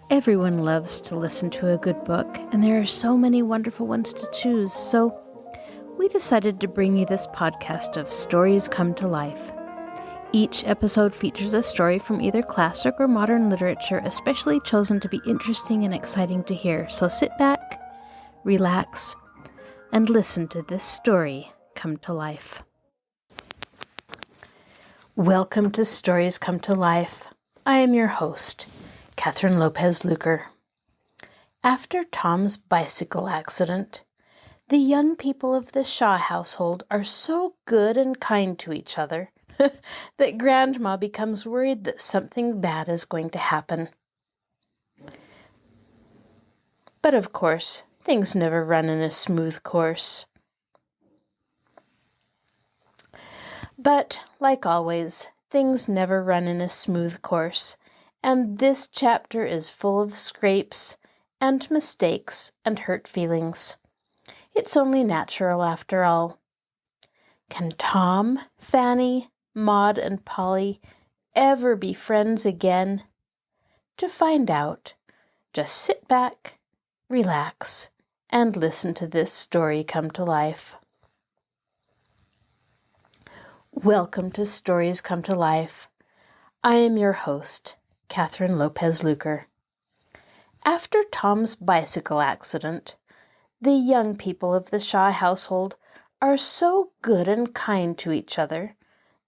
Everyone loves to listen to a good book, and there are so many wonderful ones to choose, so we decided to bring you this podcast of Stories Come to Life. Each episode features a story from either classic or modern literature, especially chosen to be interesting and exciting to hear. So sit back, relax, and listen to this story come to life. Welcome to Stories Come to Life. I am your host, Kathryn Lopez Luker. After Tom's bicycle accident, the young people of the Shaw household are so good and kind to each other that Grandma becomes worried that something bad is going to happen. But of course, things never run in a smooth course. But, like always, things never run in a smooth course, and this chapter is full of scrapes and mistakes and hurt feelings. It's only natural after all. Can Tom, Fanny, Maud, and Polly ever be friends again? To find out, just sit back, relax, and listen to this story come to life. Welcome to Stories Come to Life. I am your host, Kathryn Lopez Luker. After Tom's bicycle accident, the young people of the Shaw household are so good and kind to each other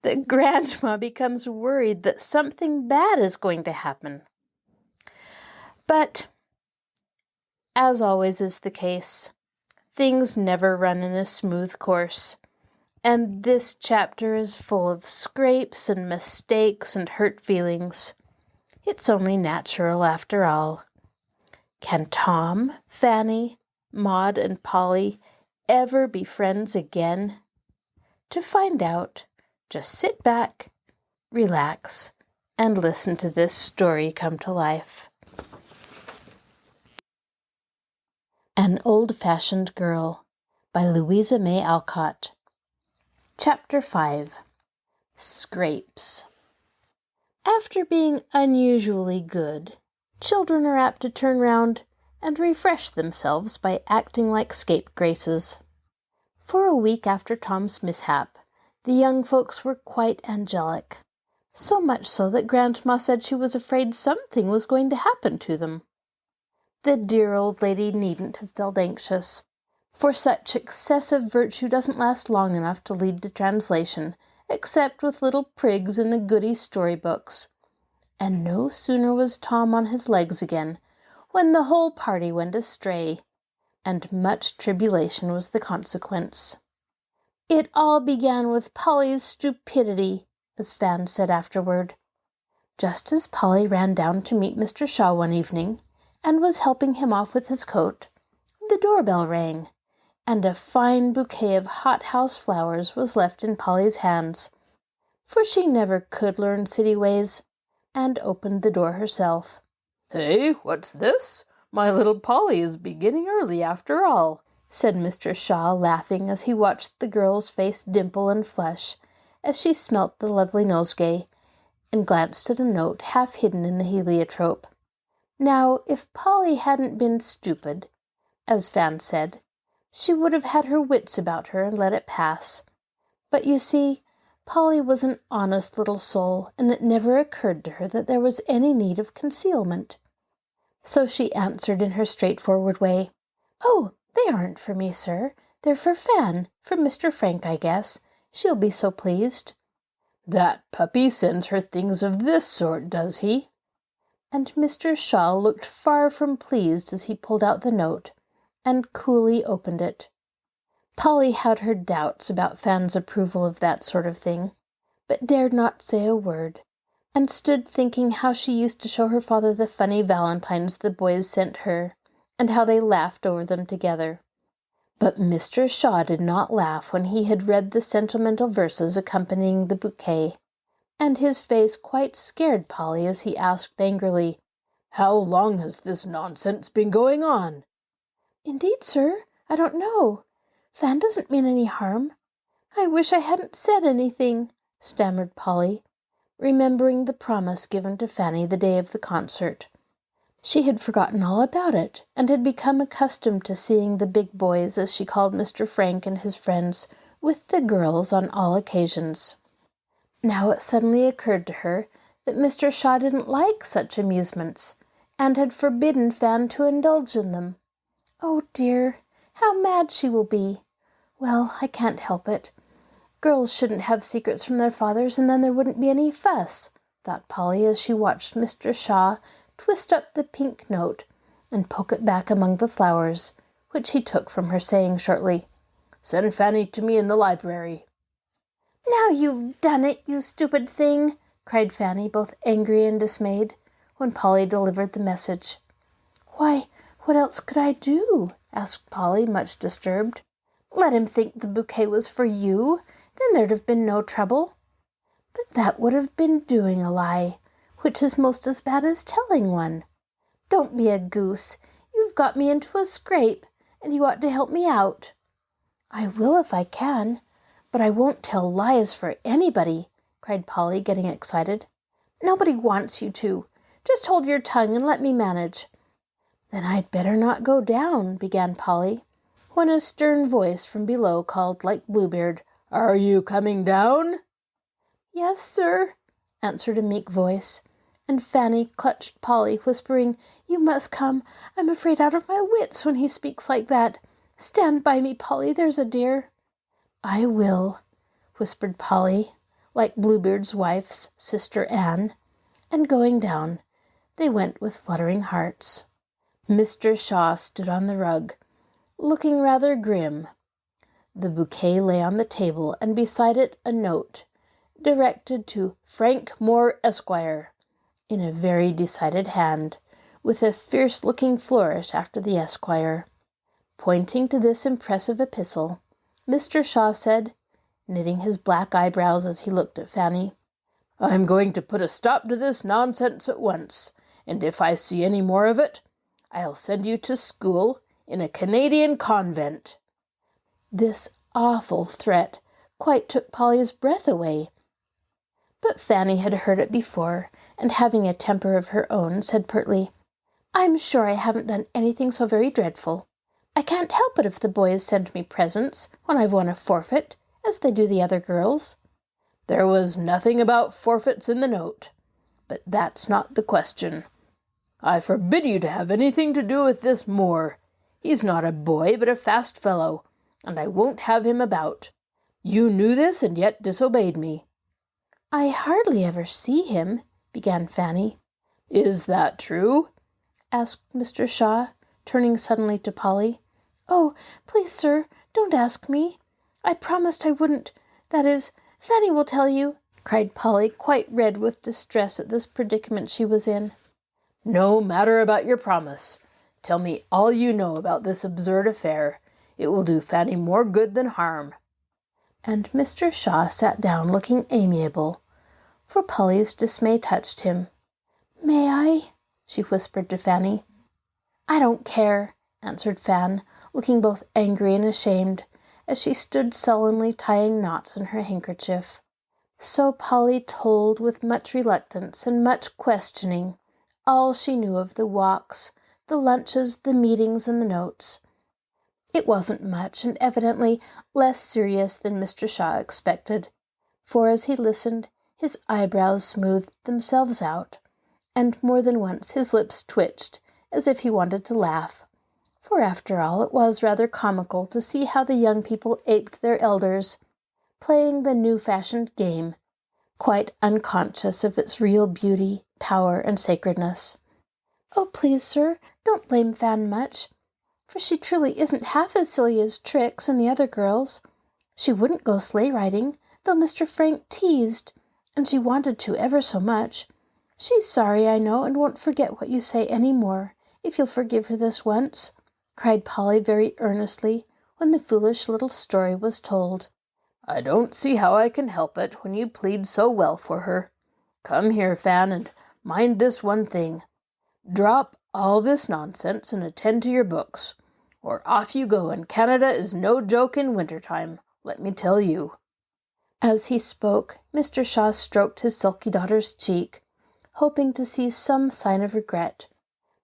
that Grandma becomes worried that something bad is going to happen. But, as always is the case, things never run in a smooth course. And this chapter is full of scrapes and mistakes and hurt feelings. It's only natural after all. Can Tom, Fanny, Maud, and Polly ever be friends again? To find out, just sit back, relax, and listen to this story come to life. An Old-Fashioned Girl by Louisa Alcott. Chapter 5. Scrapes. After being unusually good, children are apt to turn round and refresh themselves by acting like scapegraces. For a week after Tom's mishap, the young folks were quite angelic, so much so that Grandma said she was afraid something was going to happen to them. The dear old lady needn't have felt anxious, for such excessive virtue doesn't last long enough to lead to translation, except with little prigs in the goody storybooks. And no sooner was Tom on his legs again, when the whole party went astray, and much tribulation was the consequence. It all began with Polly's stupidity, as Fan said afterward. Just as Polly ran down to meet Mr. Shaw one evening, and was helping him off with his coat, the doorbell rang, and a fine bouquet of hothouse flowers was left in Polly's hands, for she never could learn city ways, and opened the door herself. "Hey, what's this? My little Polly is beginning early after all," said Mr. Shaw, laughing as he watched the girl's face dimple and flush as she smelt the lovely nosegay, and glanced at a note half hidden in the heliotrope. Now, if Polly hadn't been stupid, as Fan said, she would have had her wits about her and let it pass. But you see, Polly was an honest little soul, and it never occurred to her that there was any need of concealment. So she answered in her straightforward way, "Oh, they aren't for me, sir. They're for Fan, from Mr. Frank, I guess. She'll be so pleased." "That puppy sends her things of this sort, does he?" And Mr. Shaw looked far from pleased as he pulled out the note and coolly opened it. Polly had her doubts about Fan's approval of that sort of thing, but dared not say a word, and stood thinking how she used to show her father the funny valentines the boys sent her, and how they laughed over them together. But Mr. Shaw did not laugh when he had read the sentimental verses accompanying the bouquet, and his face quite scared Polly as he asked angrily, "How long has this nonsense been going on?" "Indeed, sir, I don't know. Fan doesn't mean any harm. I wish I hadn't said anything," stammered Polly, remembering the promise given to Fanny the day of the concert. She had forgotten all about it, and had become accustomed to seeing the big boys, as she called Mr. Frank and his friends, with the girls on all occasions. Now it suddenly occurred to her that Mr. Shaw didn't like such amusements, and had forbidden Fan to indulge in them. Oh dear, how mad she will be! Well, I can't help it. Girls shouldn't have secrets from their fathers, and then there wouldn't be any fuss, thought Polly as she watched Mr. Shaw twist up the pink note and poke it back among the flowers, which he took from her, saying shortly, "Send Fanny to me in the library." "Now you've done it, you stupid thing!" cried Fanny, both angry and dismayed, when Polly delivered the message. "Why, what else could I do?" asked Polly, much disturbed. "Let him think the bouquet was for you, then there'd have been no trouble." "But that would have been doing a lie, which is most as bad as telling one. Don't be a goose. You've got me into a scrape, and you ought to help me out." "I will if I can, but I won't tell lies for anybody," cried Polly, getting excited. "Nobody wants you to. Just hold your tongue and let me manage." "Then I'd better not go down," began Polly, when a stern voice from below called like Bluebeard, "Are you coming down?" "Yes, sir," answered a meek voice, and Fanny clutched Polly, whispering, "You must come. I'm afraid out of my wits when he speaks like that. Stand by me, Polly, there's a dear." "I will," whispered Polly, like Bluebeard's wife's sister Anne, and going down, they went with fluttering hearts. Mr. Shaw stood on the rug, looking rather grim. The bouquet lay on the table, and beside it a note, directed to Frank Moore, Esquire, in a very decided hand, with a fierce-looking flourish after the Esquire. Pointing to this impressive epistle, Mr. Shaw said, knitting his black eyebrows as he looked at Fanny, "I'm going to put a stop to this nonsense at once, and if I see any more of it, I'll send you to school in a Canadian convent." This awful threat quite took Polly's breath away. But Fanny had heard it before, and having a temper of her own, said pertly, "I'm sure I haven't done anything so very dreadful. I can't help it if the boys send me presents when I've won a forfeit, as they do the other girls." "There was nothing about forfeits in the note, but that's not the question. I forbid you to have anything to do with this Moore. He's not a boy, but a fast fellow, and I won't have him about. You knew this, and yet disobeyed me." "I hardly ever see him," began Fanny. "Is that true?" asked Mr. Shaw, turning suddenly to Polly. "Oh, please, sir, don't ask me. I promised I wouldn't. That is, Fanny will tell you," cried Polly, quite red with distress at this predicament she was in. "No matter about your promise. Tell me all you know about this absurd affair. It will do Fanny more good than harm." And Mr. Shaw sat down looking amiable, for Polly's dismay touched him. "May I?" she whispered to Fanny. "I don't care," answered Fan, looking both angry and ashamed, as she stood sullenly tying knots in her handkerchief. So Polly told with much reluctance and much questioning all she knew of the walks, the lunches, the meetings, and the notes. It wasn't much, and evidently less serious than Mr. Shaw expected, for as he listened, his eyebrows smoothed themselves out, and more than once his lips twitched, as if he wanted to laugh. For after all, it was rather comical to see how the young people aped their elders, playing the new-fashioned game, quite unconscious of its real beauty, power, and sacredness. "Oh, please, sir, don't blame Fan much, for she truly isn't half as silly as Trix and the other girls. She wouldn't go sleigh-riding, though Mr. Frank teased, and she wanted to ever so much. She's sorry, I know, and won't forget what you say any more, if you'll forgive her this once," cried Polly very earnestly, when the foolish little story was told. "I don't see how I can help it when you plead so well for her. Come here, Fan, and mind this one thing. Drop all this nonsense and attend to your books, or off you go, and Canada is no joke in winter-time, let me tell you." As he spoke, Mr. Shaw stroked his sulky daughter's cheek, hoping to see some sign of regret,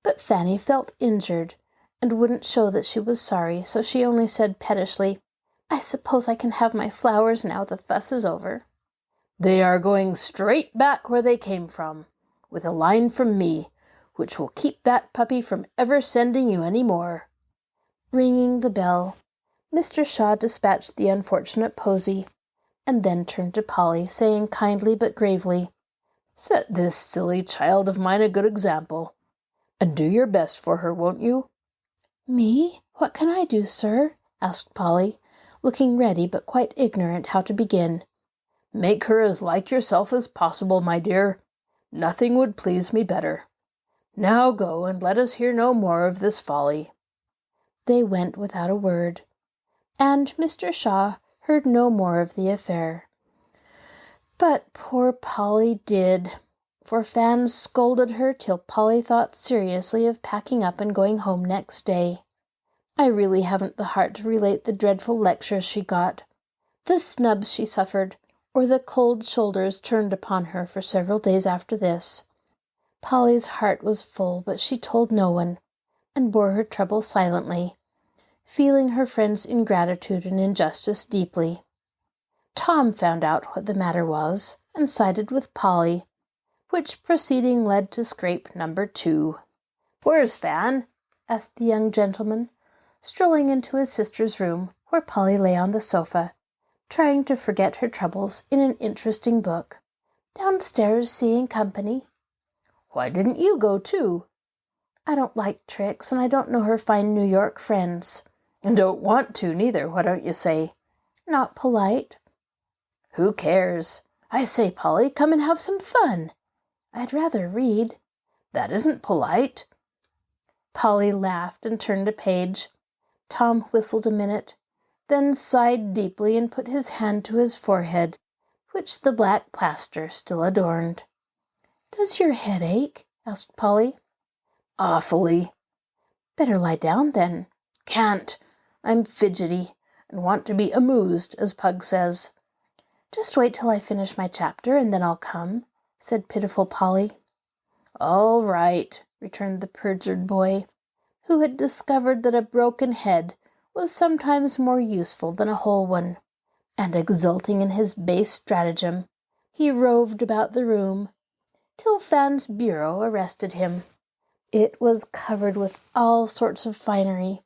But Fanny felt injured and wouldn't show that she was sorry, so she only said pettishly, "I suppose I can have my flowers now the fuss is over." "They are going straight back where they came from, with a line from me, which will keep that puppy from ever sending you any more." Ringing the bell, Mr. Shaw dispatched the unfortunate posy, and then turned to Polly, saying kindly but gravely, "Set this silly child of mine a good example, and do your best for her, won't you?" "Me? What can I do, sir?" asked Polly, looking ready but quite ignorant how to begin. "Make her as like yourself as possible, my dear. Nothing would please me better. Now go, and let us hear no more of this folly." They went without a word, and Mr. Shaw heard no more of the affair. But poor Polly did, for Fan scolded her till Polly thought seriously of packing up and going home next day. I really haven't the heart to relate the dreadful lectures she got, the snubs she suffered, or the cold shoulders turned upon her for several days after this. Polly's heart was full, but she told no one, and bore her trouble silently, feeling her friend's ingratitude and injustice deeply. Tom found out what the matter was, and sided with Polly, which proceeding led to scrape number 2. "Where's Fan?" asked the young gentleman, strolling into his sister's room, where Polly lay on the sofa, trying to forget her troubles in an interesting book. "Downstairs seeing company." "Why didn't you go too?" "I don't like tricks, and I don't know her fine New York friends." "And don't want to, neither, what don't you say?" "Not polite." "Who cares? I say, Polly, come and have some fun." "I'd rather read." "That isn't polite." Polly laughed and turned a page. Tom whistled a minute, then sighed deeply and put his hand to his forehead, which the black plaster still adorned. "Does your head ache?" asked Polly. "Awfully." "Better lie down, then." "Can't. I'm fidgety, and want to be amused, as Pug says." "Just wait till I finish my chapter, and then I'll come," said pitiful Polly. "All right," returned the perjured boy, who had discovered that a broken head was sometimes more useful than a whole one, and exulting in his base stratagem, he roved about the room, till Fan's bureau arrested him. It was covered with all sorts of finery,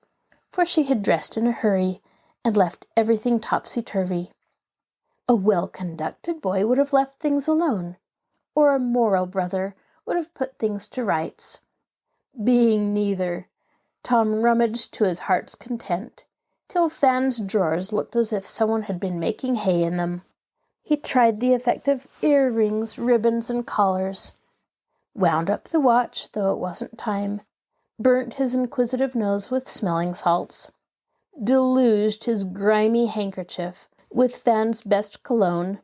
for she had dressed in a hurry, and left everything topsy-turvy. A well-conducted boy would have left things alone, or a moral brother would have put things to rights. Being neither, Tom rummaged to his heart's content, till Fan's drawers looked as if someone had been making hay in them. He tried the effect of earrings, ribbons, and collars, wound up the watch, though it wasn't time, burnt his inquisitive nose with smelling salts, deluged his grimy handkerchief with Fan's best cologne,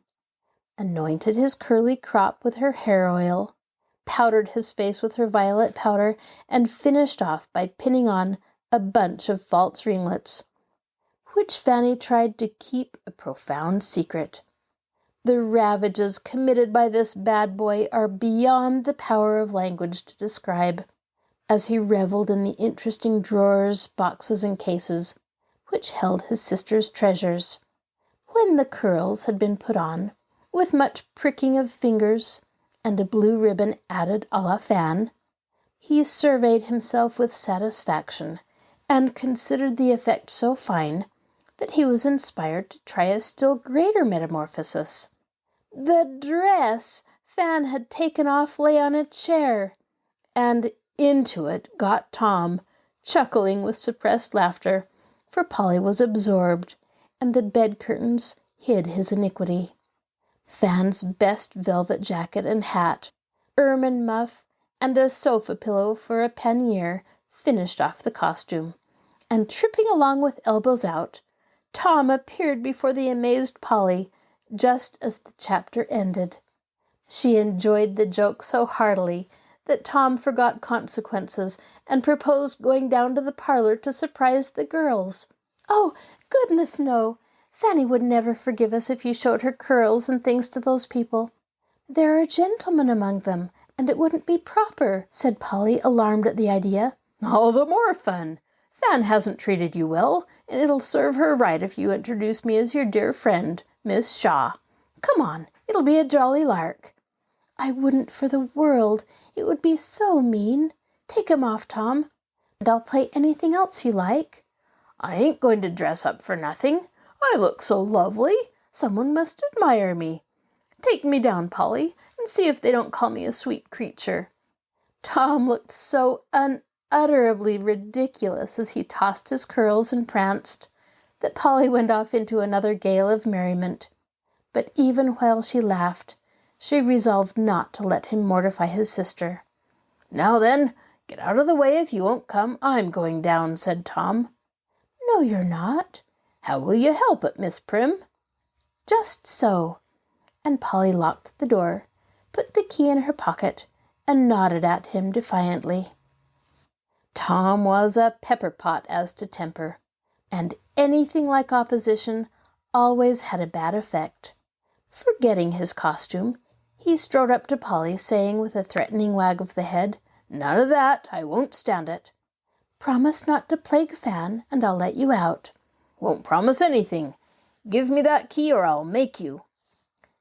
anointed his curly crop with her hair oil, powdered his face with her violet powder, and finished off by pinning on a bunch of false ringlets, which Fanny tried to keep a profound secret. The ravages committed by this bad boy are beyond the power of language to describe, as he revelled in the interesting drawers, boxes, and cases which held his sister's treasures. When the curls had been put on, with much pricking of fingers, and a blue ribbon added à la Fan, he surveyed himself with satisfaction, and considered the effect so fine that he was inspired to try a still greater metamorphosis. The dress Fan had taken off lay on a chair, and into it got Tom, chuckling with suppressed laughter, for Polly was absorbed, and the bed curtains hid his iniquity. Fan's best velvet jacket and hat, ermine muff, and a sofa pillow for a pannier finished off the costume, and tripping along with elbows out, Tom appeared before the amazed Polly just as the chapter ended. She enjoyed the joke so heartily that Tom forgot consequences and proposed going down to the parlor to surprise the girls. "Oh, goodness, no! Fanny would never forgive us if you showed her curls and things to those people. There are gentlemen among them, and it wouldn't be proper," said Polly, alarmed at the idea. "All the more fun. Fan hasn't treated you well, and it'll serve her right if you introduce me as your dear friend, Miss Shaw. Come on, it'll be a jolly lark." "I wouldn't for the world. It would be so mean. Take 'em off, Tom, and I'll play anything else you like." "I ain't going to dress up for nothing. I look so lovely. Someone must admire me. Take me down, Polly, and see if they don't call me a sweet creature." Tom looked so unutterably ridiculous as he tossed his curls and pranced that Polly went off into another gale of merriment. But even while she laughed, she resolved not to let him mortify his sister. "Now then, get out of the way if you won't come. I'm going down," said Tom. "No, you're not." "How will you help it, Miss Prim?" "Just so." And Polly locked the door, put the key in her pocket, and nodded at him defiantly. Tom was a pepper pot as to temper, and anything like opposition always had a bad effect. Forgetting his costume, he strode up to Polly, saying with a threatening wag of the head, "None of that. I won't stand it." "Promise not to plague Fan, and I'll let you out." "Won't promise anything. Give me that key or I'll make you."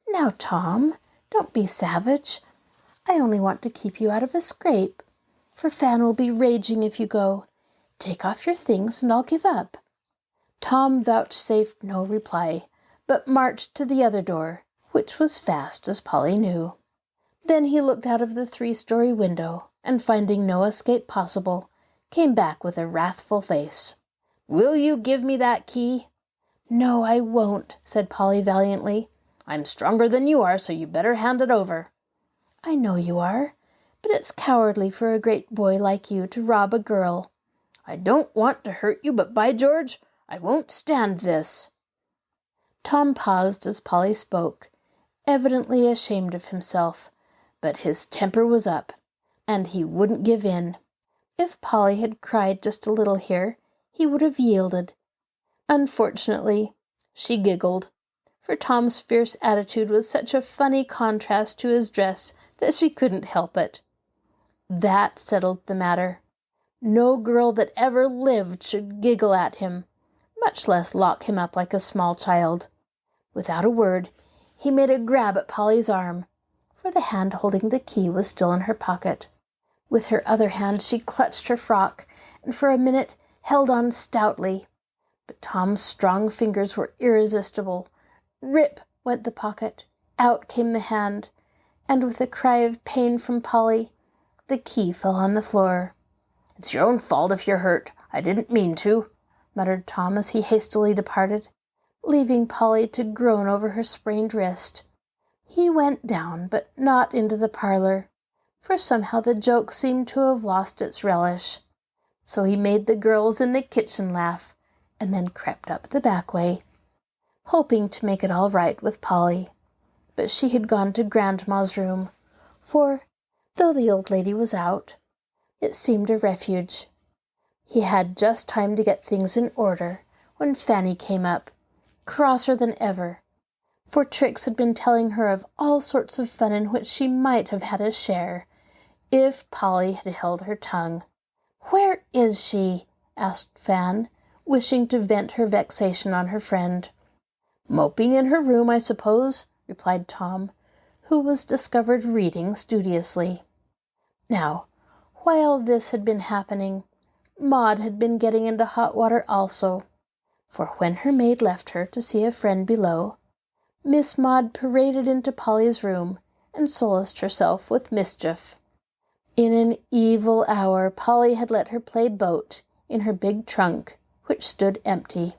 "Now, Tom, don't be savage. I only want to keep you out of a scrape, for Fan will be raging if you go. Take off your things and I'll give up." Tom vouchsafed no reply, but marched to the other door, which was fast, as Polly knew. Then he looked out of the 3-story window, and finding no escape possible, came back with a wrathful face. "Will you give me that key?" "No, I won't," said Polly valiantly. "I'm stronger than you are, so you better hand it over." "I know you are, but it's cowardly for a great boy like you to rob a girl." "I don't want to hurt you, but by George, I won't stand this." Tom paused as Polly spoke, evidently ashamed of himself, but his temper was up, and he wouldn't give in. If Polly had cried just a little here, he would have yielded. Unfortunately, she giggled, for Tom's fierce attitude was such a funny contrast to his dress that she couldn't help it. That settled the matter. No girl that ever lived should giggle at him, much less lock him up like a small child. Without a word, he made a grab at Polly's arm, for the hand holding the key was still in her pocket. With her other hand she clutched her frock, and for a minute held on stoutly. But Tom's strong fingers were irresistible. Rip went the pocket, out came the hand, and with a cry of pain from Polly, the key fell on the floor. "It's your own fault if you're hurt. I didn't mean to," muttered Tom as he hastily departed, leaving Polly to groan over her sprained wrist. He went down, but not into the parlor, for somehow the joke seemed to have lost its relish. So he made the girls in the kitchen laugh, and then crept up the back way, hoping to make it all right with Polly. But she had gone to Grandma's room, for, though the old lady was out, it seemed a refuge. He had just time to get things in order when Fanny came up, crosser than ever, for Trix had been telling her of all sorts of fun in which she might have had a share, if Polly had held her tongue. "Where is she?" asked Fan, wishing to vent her vexation on her friend. "Moping in her room, I suppose," replied Tom, who was discovered reading studiously. Now, while this had been happening, Maud had been getting into hot water also, for when her maid left her to see a friend below, Miss Maud paraded into Polly's room and solaced herself with mischief. In an evil hour, Polly had let her play boat in her big trunk, which stood empty.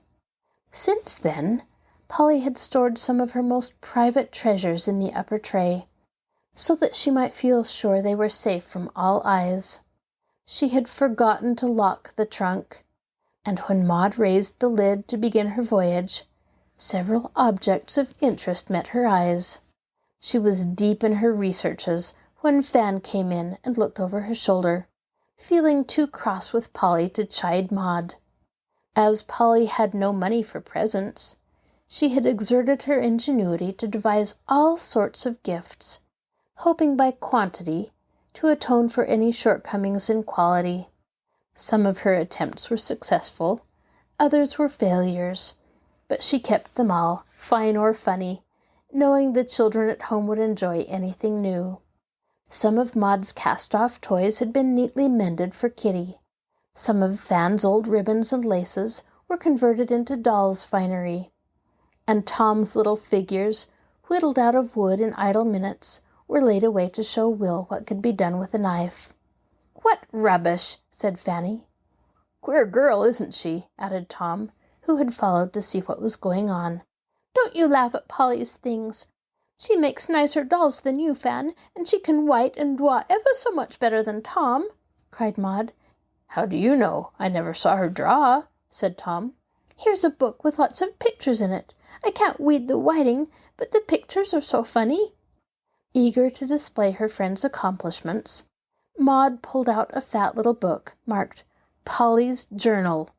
Since then, Polly had stored some of her most private treasures in the upper tray, so that she might feel sure they were safe from all eyes. She had forgotten to lock the trunk, and when Maud raised the lid to begin her voyage, several objects of interest met her eyes. She was deep in her researches when Fan came in and looked over her shoulder, feeling too cross with Polly to chide Maud. As Polly had no money for presents, she had exerted her ingenuity to devise all sorts of gifts, hoping by quantity to atone for any shortcomings in quality. Some of her attempts were successful, others were failures, but she kept them all, fine or funny, knowing the children at home would enjoy anything new. Some of Maud's cast-off toys had been neatly mended for Kitty. Some of Fan's old ribbons and laces were converted into doll's finery. And Tom's little figures, whittled out of wood in idle minutes, were laid away to show Will what could be done with a knife. "What rubbish!" said Fanny. "Queer girl, isn't she?" added Tom, who had followed to see what was going on. "Don't you laugh at Polly's things. She makes nicer dolls than you, Fan, and she can white and draw ever so much better than Tom," cried Maud. "How do you know? I never saw her draw," said Tom. "Here's a book with lots of pictures in it. I can't read the whiting, but the pictures are so funny." Eager to display her friend's accomplishments, Maud pulled out a fat little book marked Polly's Journal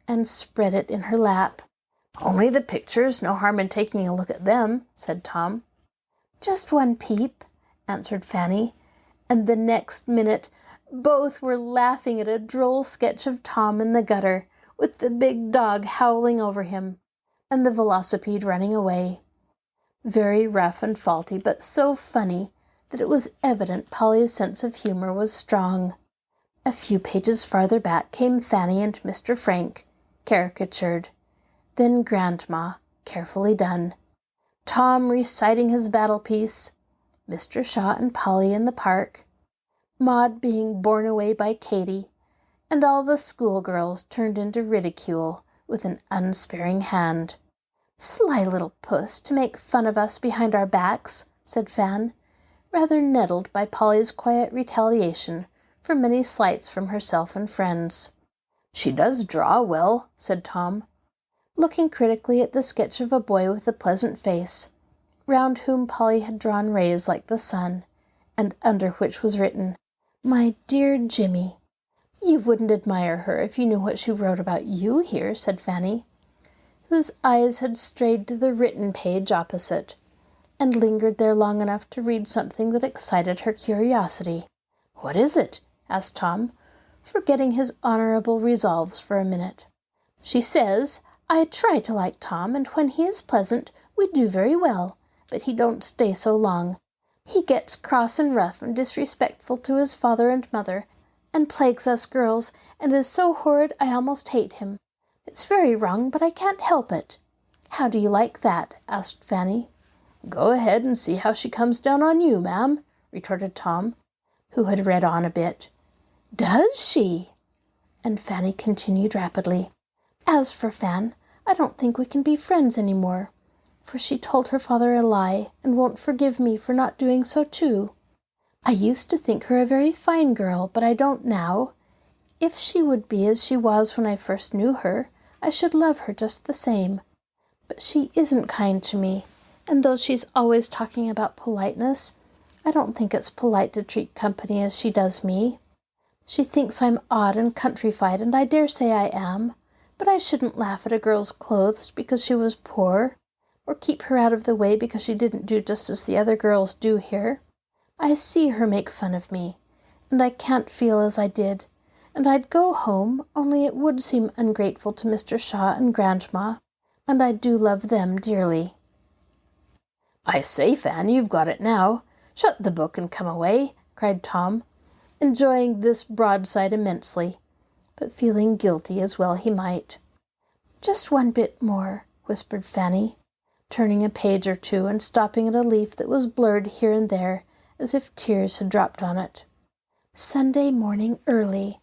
and spread it in her lap. "Only the pictures, no harm in taking a look at them," said Tom. "Just one peep," answered Fanny, and the next minute both were laughing at a droll sketch of Tom in the gutter, with the big dog howling over him, and the velocipede running away. Very rough and faulty, but so funny that it was evident Polly's sense of humor was strong. A few pages farther back came Fanny and Mr. Frank, caricatured. Then Grandma, carefully done. Tom reciting his battle piece. Mr. Shaw and Polly in the park. Maud being borne away by Katy, and all the schoolgirls turned into ridicule with an unsparing hand. "Sly little puss, to make fun of us behind our backs," said Fan, rather nettled by Polly's quiet retaliation for many slights from herself and friends. "She does draw well," said Tom, looking critically at the sketch of a boy with a pleasant face, round whom Polly had drawn rays like the sun, and under which was written, "My dear Jimmy." "You wouldn't admire her if you knew what she wrote about you here," said Fanny, whose eyes had strayed to the written page opposite, and lingered there long enough to read something that excited her curiosity. "What is it?" asked Tom, forgetting his honorable resolves for a minute. "She says, I try to like Tom, and when he is pleasant, we do very well, but he don't stay so long. He gets cross and rough and disrespectful to his father and mother, and plagues us girls, and is so horrid I almost hate him. It's very wrong, but I can't help it." "How do you like that?" asked Fanny. "Go ahead and see how she comes down on you, ma'am," retorted Tom, who had read on a bit. "Does she?" And Fanny continued rapidly. "As for Fan, I don't think we can be friends any more, for she told her father a lie and won't forgive me for not doing so too. I used to think her a very fine girl, but I don't now. If she would be as she was when I first knew her, I should love her just the same. But she isn't kind to me, and though she's always talking about politeness, I don't think it's polite to treat company as she does me. She thinks I'm odd and countrified, and I dare say I am, but I shouldn't laugh at a girl's clothes because she was poor, or keep her out of the way because she didn't do just as the other girls do here. I see her make fun of me, and I can't feel as I did, and I'd go home, only it would seem ungrateful to Mr. Shaw and Grandma, and I do love them dearly." "I say, Fan, you've got it now. Shut the book and come away," cried Tom, enjoying this broadside immensely, but feeling guilty as well he might. "Just one bit more," whispered Fanny, turning a page or two and stopping at a leaf that was blurred here and there as if tears had dropped on it. "Sunday morning early.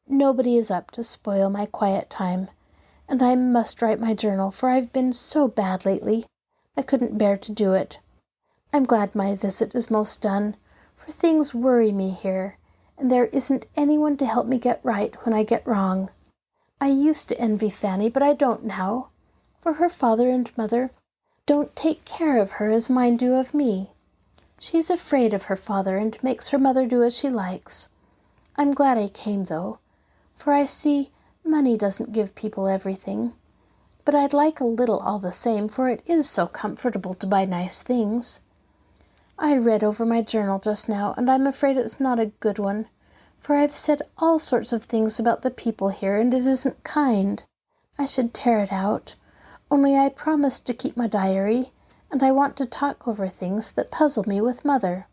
Nobody is up to spoil my quiet time, and I must write my journal, for I've been so bad lately, I couldn't bear to do it. I'm glad my visit is most done, for things worry me here, and there isn't anyone to help me get right when I get wrong. I used to envy Fanny, but I don't now, for her father and mother don't take care of her as mine do of me. She's afraid of her father and makes her mother do as she likes. I'm glad I came, though, for I see money doesn't give people everything. But I'd like a little all the same, for it is so comfortable to buy nice things. I read over my journal just now, and I'm afraid it's not a good one, for I've said all sorts of things about the people here, and it isn't kind. I should tear it out, only I promised to keep my diary, and I want to talk over things that puzzle me with Mother.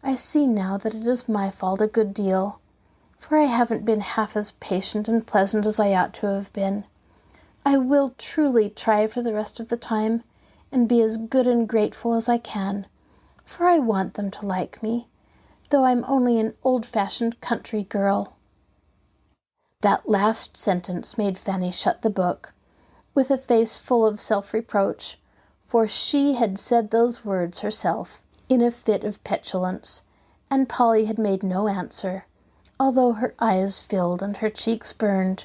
I see now that it is my fault a good deal, for I haven't been half as patient and pleasant as I ought to have been. I will truly try for the rest of the time, and be as good and grateful as I can, for I want them to like me, though I'm only an old-fashioned country girl." That last sentence made Fanny shut the book, with a face full of self-reproach, for she had said those words herself in a fit of petulance, and Polly had made no answer, although her eyes filled and her cheeks burned.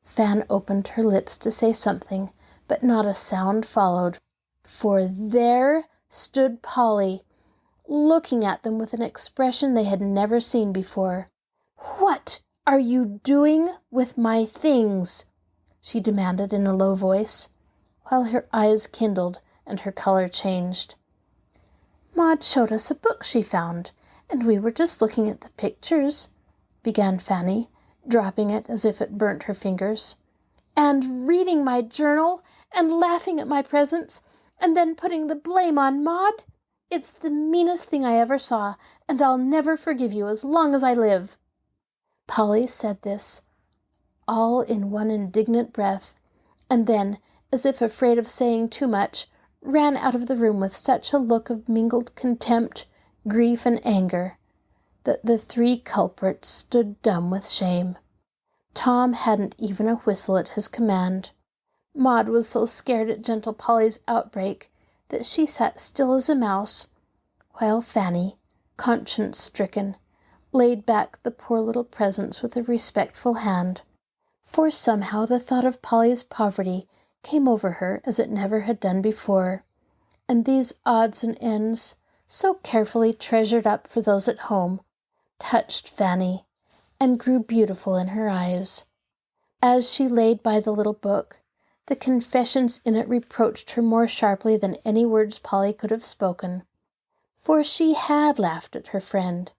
Fan opened her lips to say something, but not a sound followed, for there stood Polly, looking at them with an expression they had never seen before. "What are you doing with my things?" she demanded in a low voice, while her eyes kindled and her color changed. "Maud showed us a book she found, and we were just looking at the pictures," began Fanny, dropping it as if it burnt her fingers. "And reading my journal, and laughing at my presents, and then putting the blame on Maud? It's the meanest thing I ever saw, and I'll never forgive you as long as I live." Polly said this, all in one indignant breath, and then, as if afraid of saying too much, ran out of the room with such a look of mingled contempt, grief, and anger, that the three culprits stood dumb with shame. Tom hadn't even a whistle at his command. Maud was so scared at gentle Polly's outbreak that she sat still as a mouse, while Fanny, conscience-stricken, laid back the poor little presents with a respectful hand, for somehow the thought of Polly's poverty came over her as it never had done before, and these odds and ends, so carefully treasured up for those at home, touched Fanny, and grew beautiful in her eyes. As she laid by the little book, the confessions in it reproached her more sharply than any words Polly could have spoken, for she had laughed at her friend,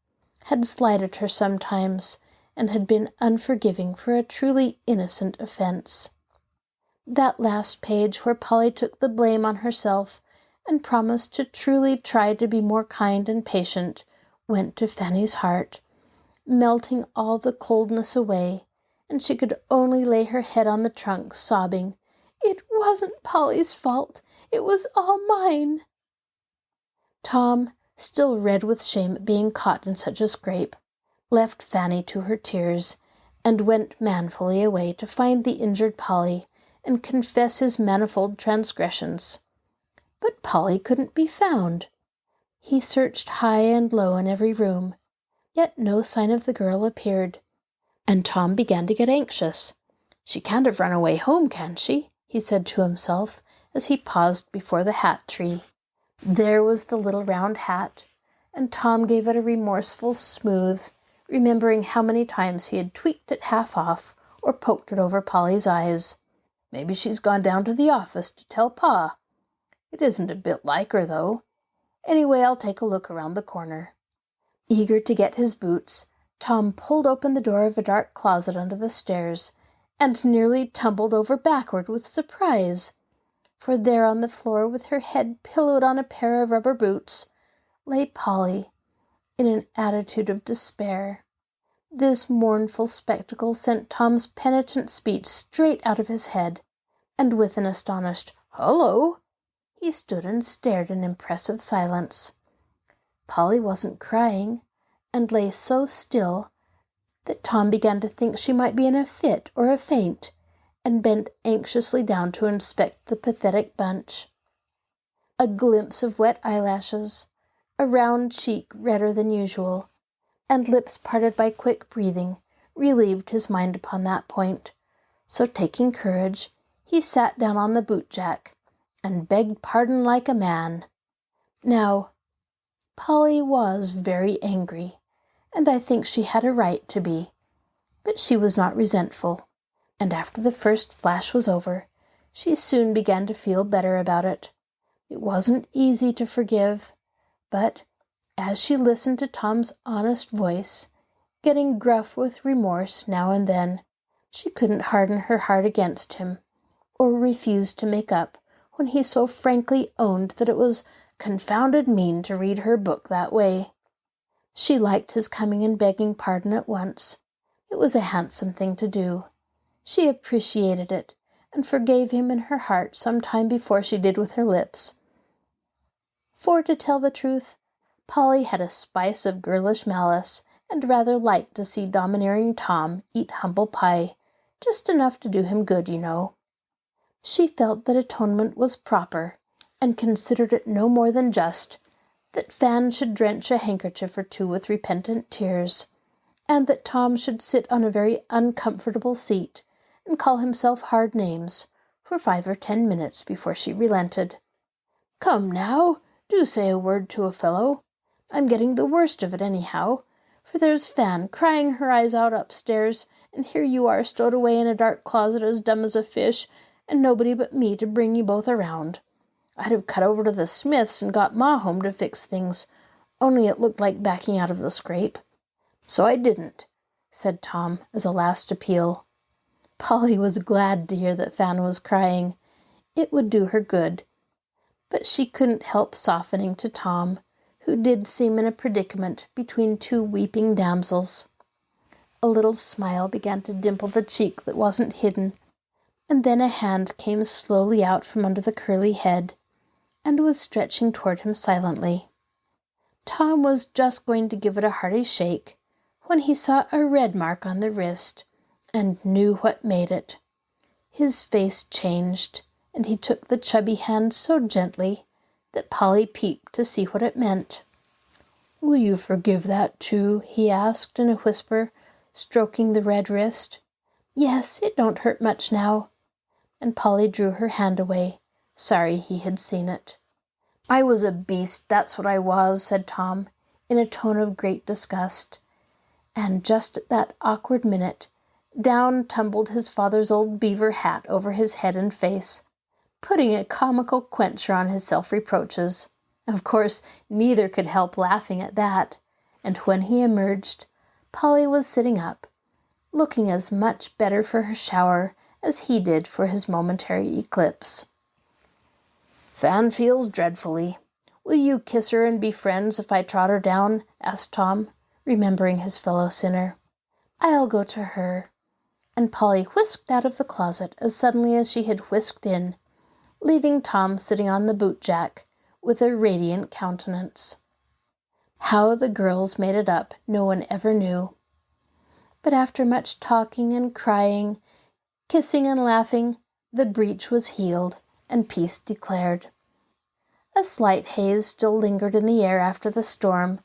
had slighted her sometimes, and had been unforgiving for a truly innocent offense. That last page where Polly took the blame on herself and promised to truly try to be more kind and patient went to Fanny's heart, melting all the coldness away, and she could only lay her head on the trunk, sobbing, "It wasn't Polly's fault. It was all mine." Tom, still red with shame at being caught in such a scrape, left Fanny to her tears, and went manfully away to find the injured Polly and confess his manifold transgressions. But Polly couldn't be found. He searched high and low in every room, yet no sign of the girl appeared, and Tom began to get anxious. "She can't have run away home, can she?" he said to himself as he paused before the hat tree. There was the little round hat, and Tom gave it a remorseful smooth, remembering how many times he had tweaked it half off or poked it over Polly's eyes. "Maybe she's gone down to the office to tell Pa. It isn't a bit like her, though. Anyway, I'll take a look around the corner." Eager to get his boots, Tom pulled open the door of a dark closet under the stairs, and nearly tumbled over backward with surprise, for there on the floor, with her head pillowed on a pair of rubber boots, lay Polly, in an attitude of despair. This mournful spectacle sent Tom's penitent speech straight out of his head, and with an astonished "Hullo!" he stood and stared in impressive silence. Polly wasn't crying, and lay so still that Tom began to think she might be in a fit or a faint, and bent anxiously down to inspect the pathetic bunch. A glimpse of wet eyelashes, a round cheek redder than usual, and lips parted by quick breathing, relieved his mind upon that point. So taking courage, he sat down on the boot-jack, and begged pardon like a man. Now, Polly was very angry, and I think she had a right to be, but she was not resentful, and after the first flash was over, she soon began to feel better about it. It wasn't easy to forgive, But as she listened to Tom's honest voice, getting gruff with remorse now and then, she couldn't harden her heart against him, or refuse to make up when he so frankly owned that it was confounded mean to read her book that way. She liked his coming and begging pardon at once. It was a handsome thing to do. She appreciated it, and forgave him in her heart some time before she did with her lips. For, to tell the truth, Polly had a spice of girlish malice, and rather liked to see domineering Tom eat humble pie, just enough to do him good, you know. She felt that atonement was proper, and considered it no more than just that Fan should drench a handkerchief or two with repentant tears, and that Tom should sit on a very uncomfortable seat and call himself hard names for 5 or 10 minutes before she relented. "Come now, do say a word to a fellow. I'm getting the worst of it anyhow, for there's Fan crying her eyes out upstairs, and here you are stowed away in a dark closet as dumb as a fish, and nobody but me to bring you both around. I'd have cut over to the Smiths and got Ma home to fix things, only it looked like backing out of the scrape. So I didn't," said Tom as a last appeal. Polly was glad to hear that Fan was crying. It would do her good. But she couldn't help softening to Tom, who did seem in a predicament between two weeping damsels. A little smile began to dimple the cheek that wasn't hidden, and then a hand came slowly out from under the curly head, and was stretching toward him silently. Tom was just going to give it a hearty shake, when he saw a red mark on the wrist, and knew what made it. His face changed, and he took the chubby hand so gently that Polly peeped to see what it meant. "Will you forgive that too?" he asked in a whisper, stroking the red wrist. "Yes, it don't hurt much now." And Polly drew her hand away, sorry he had seen it. "I was a beast, that's what I was," said Tom, in a tone of great disgust. And just at that awkward minute, down tumbled his father's old beaver hat over his head and face, putting a comical quencher on his self-reproaches. Of course, neither could help laughing at that, and when he emerged, Polly was sitting up, looking as much better for her shower as he did for his momentary eclipse. "Fan feels dreadfully. Will you kiss her and be friends if I trot her down?" asked Tom, remembering his fellow sinner. "I'll go to her." And Polly whisked out of the closet as suddenly as she had whisked in, leaving Tom sitting on the boot-jack with a radiant countenance. How the girls made it up, no one ever knew. But after much talking and crying, kissing and laughing, the breach was healed, and peace declared. A slight haze still lingered in the air after the storm,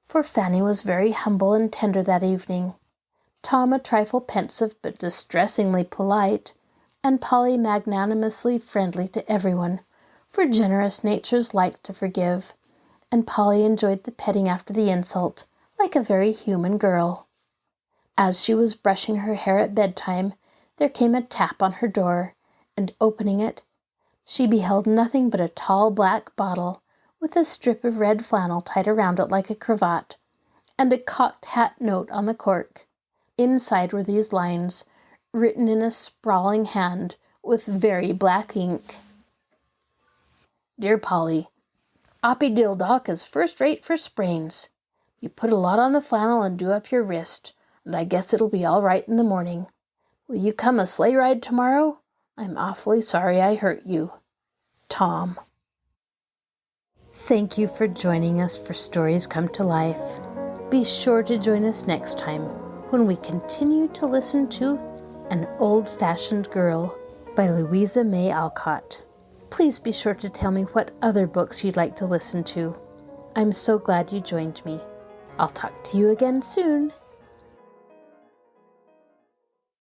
for Fanny was very humble and tender that evening, Tom a trifle pensive but distressingly polite, and Polly magnanimously friendly to everyone, for generous natures like to forgive, and Polly enjoyed the petting after the insult, like a very human girl. As she was brushing her hair at bedtime, there came a tap on her door, and opening it, she beheld nothing but a tall black bottle with a strip of red flannel tied around it like a cravat, and a cocked hat note on the cork. Inside were these lines, written in a sprawling hand with very black ink. "Dear Polly, Oppie Dildock is first rate for sprains. You put a lot on the flannel and do up your wrist, and I guess it'll be all right in the morning. Will you come a sleigh ride tomorrow? I'm awfully sorry I hurt you. Tom." Thank you for joining us for Stories Come to Life. Be sure to join us next time when we continue to listen to An Old-Fashioned Girl by Louisa May Alcott. Please be sure to tell me what other books you'd like to listen to. I'm so glad you joined me. I'll talk to you again soon.